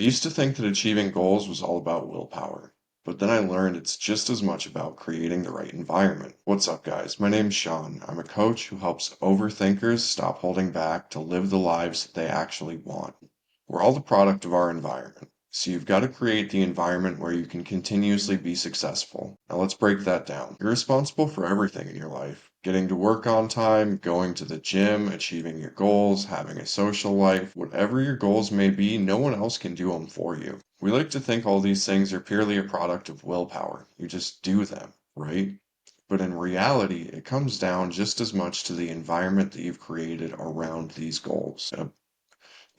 used to think that achieving goals was all about willpower, but then I learned it's just as much about creating the right environment. What's up, guys? My name's Sean. I'm a coach who helps overthinkers stop holding back to live the lives that they actually want. We're all the product of our environment, so you've got to create the environment where you can continuously be successful. Now let's break that down. You're responsible for everything in your life. Getting to work on time, going to the gym, achieving your goals, having a social life, whatever your goals may be, no one else can do them for you. We like to think all these things are purely a product of willpower. You just do them, right? But in reality, it comes down just as much to the environment that you've created around these goals.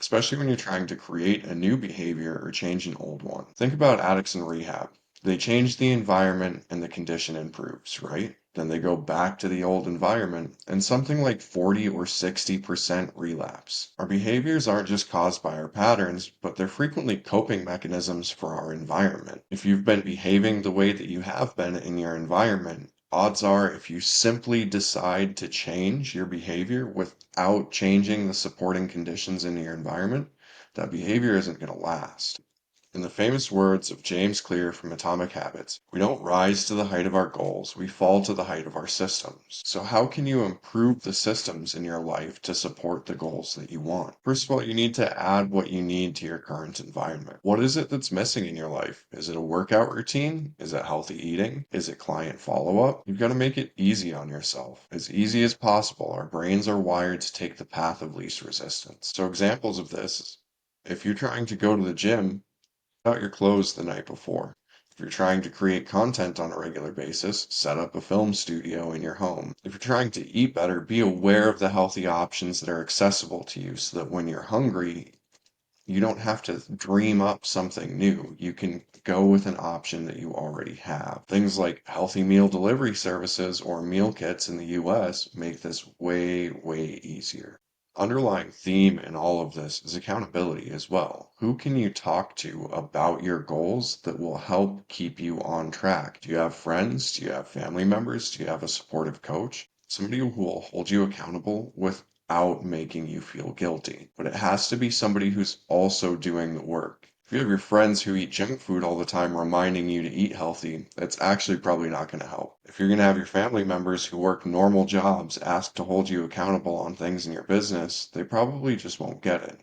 Especially when you're trying to create a new behavior or change an old one. Think about addicts in rehab. They change the environment and the condition improves, right? Then they go back to the old environment and something like 40 or 60% relapse. Our behaviors aren't just caused by our patterns, but they're frequently coping mechanisms for our environment. If you've been behaving the way that you have been in your environment, odds are if you simply decide to change your behavior without changing the supporting conditions in your environment, that behavior isn't going to last. In the famous words of James Clear from Atomic Habits, we don't rise to the height of our goals, we fall to the height of our systems. So how can you improve the systems in your life to support the goals that you want? First of all, you need to add what you need to your current environment. What is it that's missing in your life? Is it a workout routine? Is it healthy eating? Is it client follow-up? You've got to make it easy on yourself. As easy as possible. Our brains are wired to take the path of least resistance. So examples of this, if you're trying to go to the gym, out your clothes the night before. If you're trying to create content on a regular basis, set up a film studio in your home. If you're trying to eat better, be aware of the healthy options that are accessible to you so that when you're hungry, you don't have to dream up something new. You can go with an option that you already have. Things like healthy meal delivery services or meal kits in the US make this way, way easier. Underlying theme in all of this is accountability as well. Who can you talk to about your goals that will help keep you on track? Do you have friends? Do you have family members? Do you have a supportive coach? Somebody who will hold you accountable without making you feel guilty. But it has to be somebody who's also doing the work. If you have your friends who eat junk food all the time reminding you to eat healthy, that's actually probably not going to help. If you're going to have your family members who work normal jobs ask to hold you accountable on things in your business, they probably just won't get it.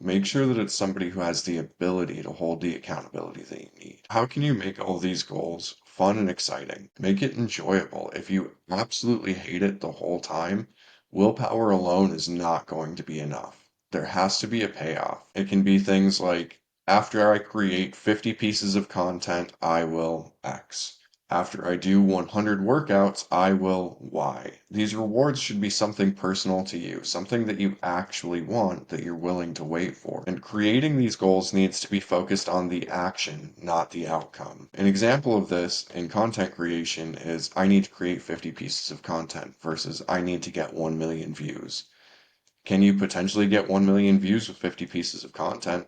Make sure that it's somebody who has the ability to hold the accountability that you need. How can you make all these goals fun and exciting? Make it enjoyable. If you absolutely hate it the whole time, willpower alone is not going to be enough. There has to be a payoff. It can be things like, after I create 50 pieces of content, I will X. After I do 100 workouts, I will Y. These rewards should be something personal to you, something that you actually want that you're willing to wait for. And creating these goals needs to be focused on the action, not the outcome. An example of this in content creation is I need to create 50 pieces of content versus I need to get 1 million views. Can you potentially get 1 million views with 50 pieces of content?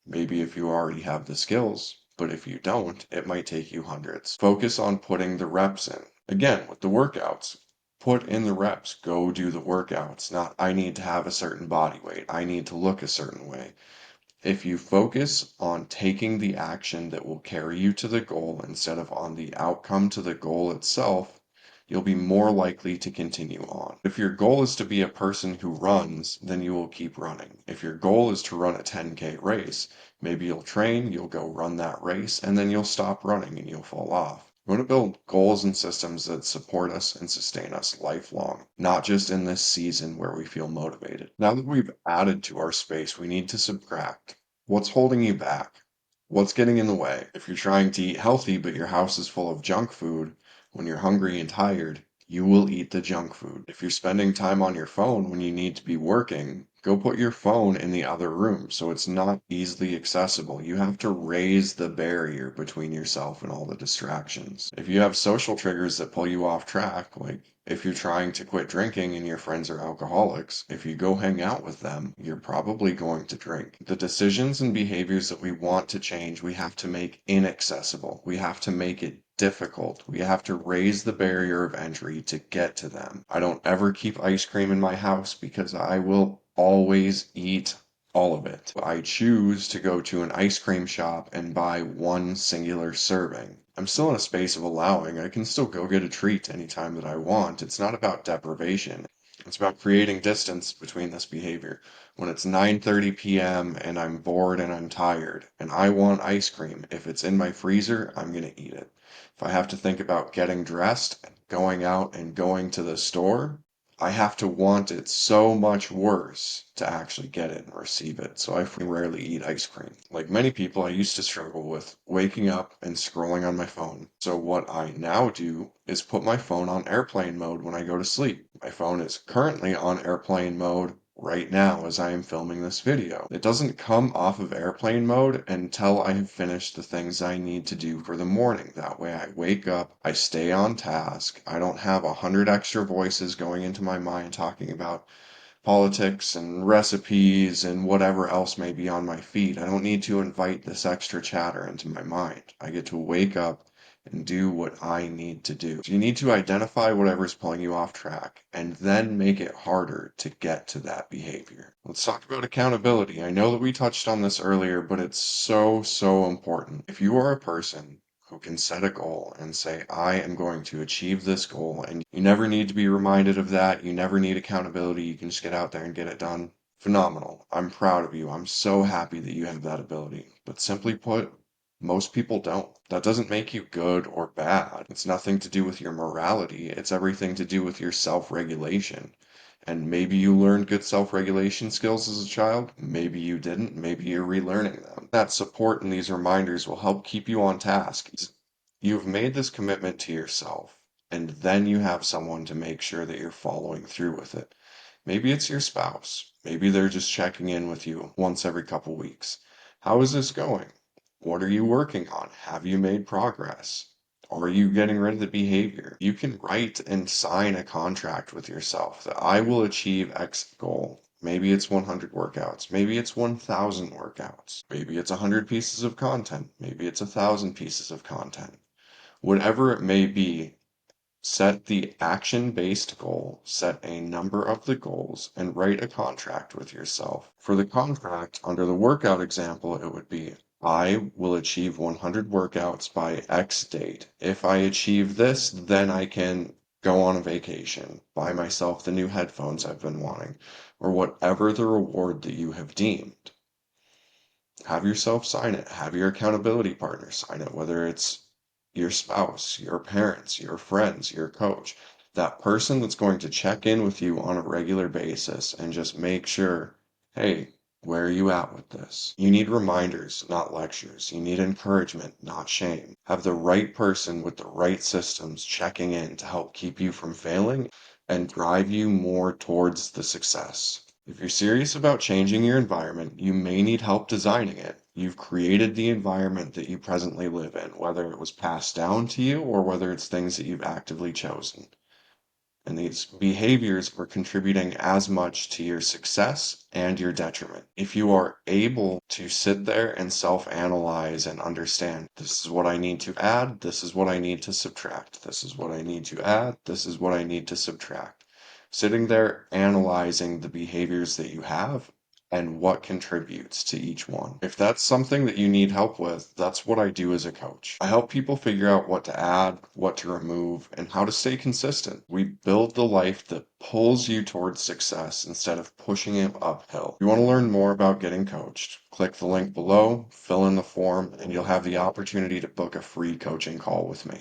Maybe if you already have the skills, but if you don't, it might take you hundreds. Focus on putting the reps in. Again, with the workouts, put in the reps, go do the workouts, not I need to have a certain body weight, I need to look a certain way. If you focus on taking the action that will carry you to the goal instead of on the outcome to the goal itself, you'll be more likely to continue on. If your goal is to be a person who runs, then you will keep running. If your goal is to run a 10K race, maybe you'll train, you'll go run that race, and then you'll stop running and you'll fall off. We want to build goals and systems that support us and sustain us lifelong, not just in this season where we feel motivated. Now that we've added to our space, we need to subtract. What's holding you back? What's getting in the way? If you're trying to eat healthy, but your house is full of junk food, when you're hungry and tired, you will eat the junk food. If you're spending time on your phone when you need to be working, go put your phone in the other room so it's not easily accessible. You have to raise the barrier between yourself and all the distractions. If you have social triggers that pull you off track, like if you're trying to quit drinking and your friends are alcoholics, if you go hang out with them, you're probably going to drink. The decisions and behaviors that we want to change, we have to make inaccessible. We have to make it difficult. We have to raise the barrier of entry to get to them. I don't ever keep ice cream in my house because I will always eat all of it. I choose to go to an ice cream shop and buy one singular serving. I'm still in a space of allowing. I can still go get a treat anytime that I want. It's not about deprivation. It's about creating distance between this behavior. When it's 9:30 p.m. and I'm bored and I'm tired and I want ice cream, if it's in my freezer, I'm going to eat it. If I have to think about getting dressed, going out and going to the store, I have to want it so much worse to actually get it and receive it. So I rarely eat ice cream. Like many people, I used to struggle with waking up and scrolling on my phone. So what I now do is put my phone on airplane mode when I go to sleep. My phone is currently on airplane mode right now as I am filming this video. It doesn't come off of airplane mode until I have finished the things I need to do for the morning. That way I wake up, I stay on task, I don't have 100 extra voices going into my mind talking about politics and recipes and whatever else may be on my feed. I don't need to invite this extra chatter into my mind. I get to wake up and do what I need to do. So you need to identify whatever's pulling you off track and then make it harder to get to that behavior. Let's talk about accountability. I know that we touched on this earlier, but it's so, so important. If you are a person who can set a goal and say, I am going to achieve this goal. And you never need to be reminded of that. You never need accountability. You can just get out there and get it done. Phenomenal. I'm proud of you. I'm so happy that you have that ability. But simply put, most people don't. That doesn't make you good or bad. It's nothing to do with your morality. It's everything to do with your self-regulation. And maybe you learned good self-regulation skills as a child. Maybe you didn't. Maybe you're relearning them. That support and these reminders will help keep you on task. You've made this commitment to yourself, and then you have someone to make sure that you're following through with it. Maybe it's your spouse. Maybe they're just checking in with you once every couple weeks. How is this going? What are you working on? Have you made progress? Are you getting rid of the behavior? You can write and sign a contract with yourself that I will achieve X goal. Maybe it's 100 workouts. Maybe it's 1,000 workouts. Maybe it's 100 pieces of content. Maybe it's 1,000 pieces of content. Whatever it may be, set the action-based goal, set a number of the goals, and write a contract with yourself. For the contract, under the workout example, it would be, I will achieve 100 workouts by X date. If I achieve this, then I can go on a vacation, buy myself the new headphones I've been wanting, or whatever the reward that you have deemed. Have yourself sign it. Have your accountability partner sign it, whether it's your spouse, your parents, your friends, your coach, that person that's going to check in with you on a regular basis and just make sure, hey, where are you at with this? You need reminders, not lectures. You need encouragement, not shame. Have the right person with the right systems checking in to help keep you from failing and drive you more towards the success. If you're serious about changing your environment, you may need help designing it. You've created the environment that you presently live in, whether it was passed down to you or whether it's things that you've actively chosen. And these behaviors are contributing as much to your success and your detriment. If you are able to sit there and self-analyze and understand, this is what I need to add, this is what I need to subtract, this is what I need to add, this is what I need to subtract. Sitting there analyzing the behaviors that you have and what contributes to each one. If that's something that you need help with, that's what I do as a coach. I help people figure out what to add, what to remove, and how to stay consistent. We build the life that pulls you towards success instead of pushing it uphill. If you want to learn more about getting coached, click the link below, fill in the form, and you'll have the opportunity to book a free coaching call with me.